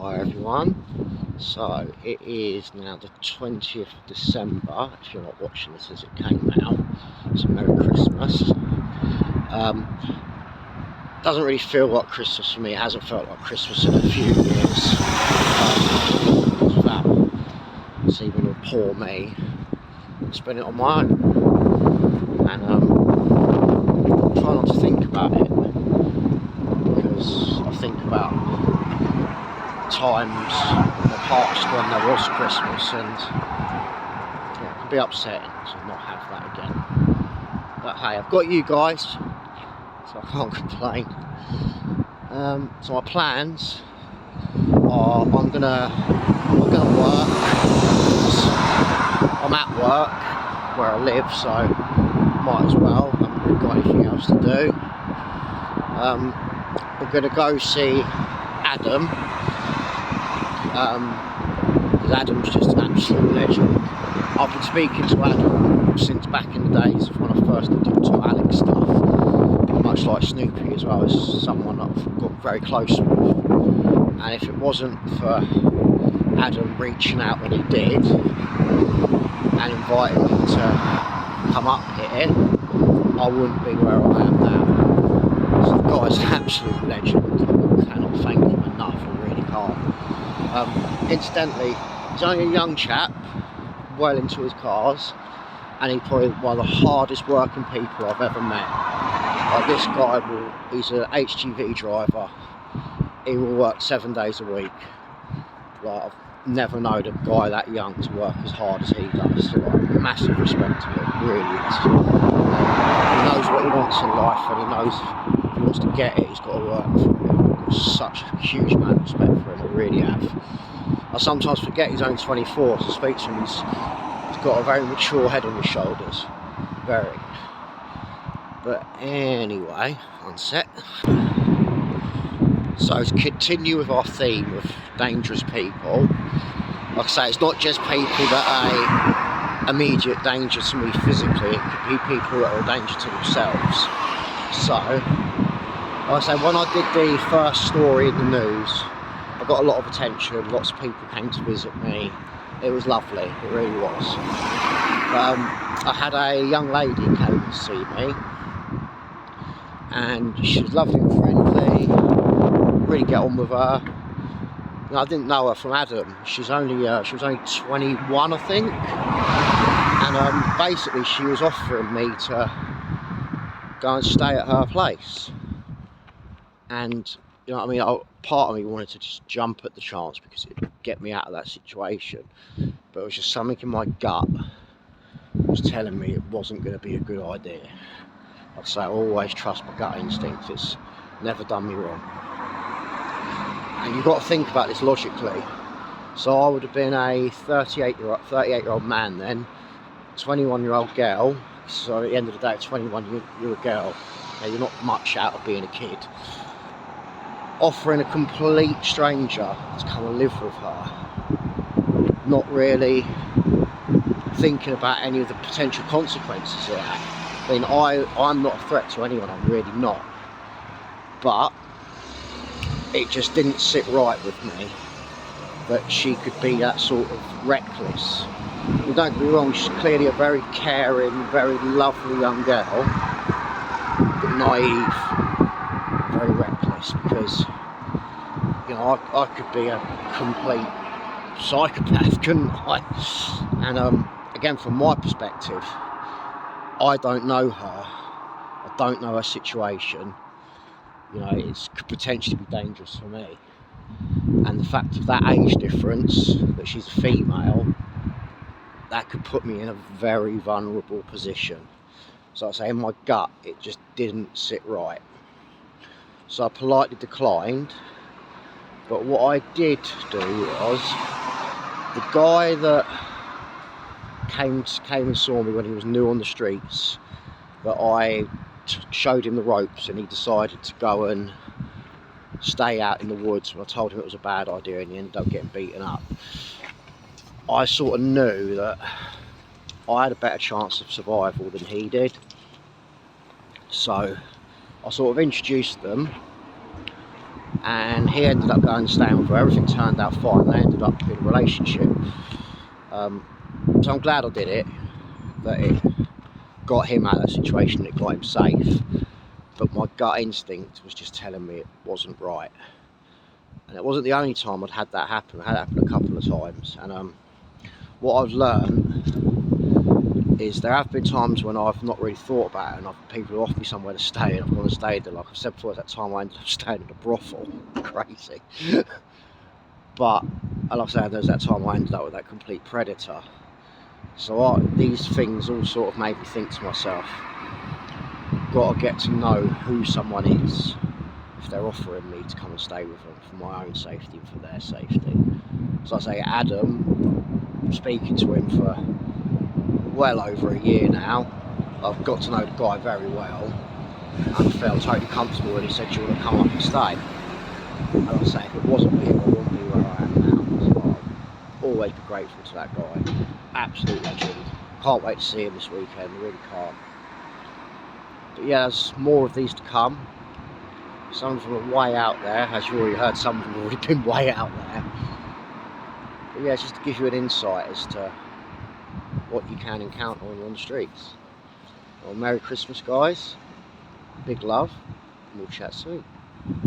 Hi everyone, so it is now the 20th of December, if you're not watching this as it came out, so Merry Christmas. Doesn't really feel like Christmas for me, it hasn't felt like Christmas in a few years. It's even a poor me, spend it on my own, and try not to think about it, because I think about times in the past when there was Christmas, and yeah, it can be upsetting to not have that again. But hey, I've got you guys, so I can't complain. So my plans are I'm gonna work. I'm at work where I live, so might as well. I haven't really got anything else to do. We're gonna go see Adam. Because Adam's just an absolute legend. I've been speaking to Adam since back in the days of when I first did to Alex stuff. Much like Snoopy as well, as someone I've got very close with. And if it wasn't for Adam reaching out when he did and inviting me to come up here, I wouldn't be where I am now. So the guy's an absolute legend. I cannot thank him enough, I really can't. Incidentally, he's only a young chap, well into his cars, and he's probably one of the hardest working people I've ever met. Like, this guy he's an HGV driver, he will work 7 days a week. Like, I've never known a guy that young to work as hard as he does. So, like, massive respect to him, really is. He knows what he wants in life, and he knows if he wants to get it, he's got to work for it. I've got such a huge amount of respect for him, I really have. I sometimes forget he's only 24, so I speak to him, he's got a very mature head on his shoulders. Very. But anyway, on set. So to continue with our theme of dangerous people, like I say, it's not just people that are immediate danger to me physically, it could be people that are a danger to themselves. So, like I say, when I did the first story in the news, I got a lot of attention, lots of people came to visit me. It was lovely, it really was. I had a young lady came to see me, and she was lovely and friendly, really get on with her. And I didn't know her from Adam. She was only 21, I think. And basically she was offering me to go and stay at her place. And you know what I mean, part of me wanted to just jump at the chance because it would get me out of that situation. But it was just something in my gut was telling me it wasn't going to be a good idea. Like I say, I always trust my gut instinct. It's never done me wrong. And you've got to think about this logically. So I would have been a 38-year-old man then, 21-year-old girl. So at the end of the day, at 21, you're a girl. Okay, you're not much out of being a kid. Offering a complete stranger to come and live with her, not really thinking about any of the potential consequences of that. I mean, I'm not a threat to anyone, I'm really not. But it just didn't sit right with me that she could be that sort of reckless. You don't get me wrong, she's clearly a very caring, very lovely young girl, but naive, very reckless, because you know, I could be a complete psychopath, couldn't I? And again, from my perspective, I don't know her, I don't know her situation. You know, it could potentially be dangerous for me. And the fact of that age difference, that she's a female, that could put me in a very vulnerable position. So I say, in my gut, it just didn't sit right. So I politely declined. But what I did do was, the guy that came and saw me when he was new on the streets, that I showed him the ropes, and he decided to go and stay out in the woods, and I told him it was a bad idea, and he ended up getting beaten up. I sort of knew that I had a better chance of survival than he did, so I sort of introduced them, and he ended up going and staying with her. Everything turned out fine. They ended up in a relationship. So I'm glad I did it, that it got him out of that situation, it got him safe. But my gut instinct was just telling me it wasn't right. And it wasn't the only time I'd had that happen. I had it happen a couple of times. And what I've learned is there have been times when I've not really thought about it, and people have offered me somewhere to stay, and I've gone and stayed there. Like I've said before, at that time I ended up staying in a brothel. Crazy. But, like I said, there's that time I ended up with that complete predator. So these things all sort of made me think to myself, got to get to know who someone is if they're offering me to come and stay with them for my own safety and for their safety. So I say, Adam, I'm speaking to him for well over a year now. I've got to know the guy very well and felt totally comfortable when he said, "You want to come up and stay?" And I say, if it wasn't him, I wouldn't be where I am now. So I'll always be grateful to that guy. Absolute legend. Can't wait to see him this weekend, really can't. But yeah, there's more of these to come. Some of them are way out there, as you already heard, some of them have already been way out there. But yeah, just to give you an insight as to what you can encounter when you're on the streets. Well, Merry Christmas, guys. Big love, and we'll chat soon.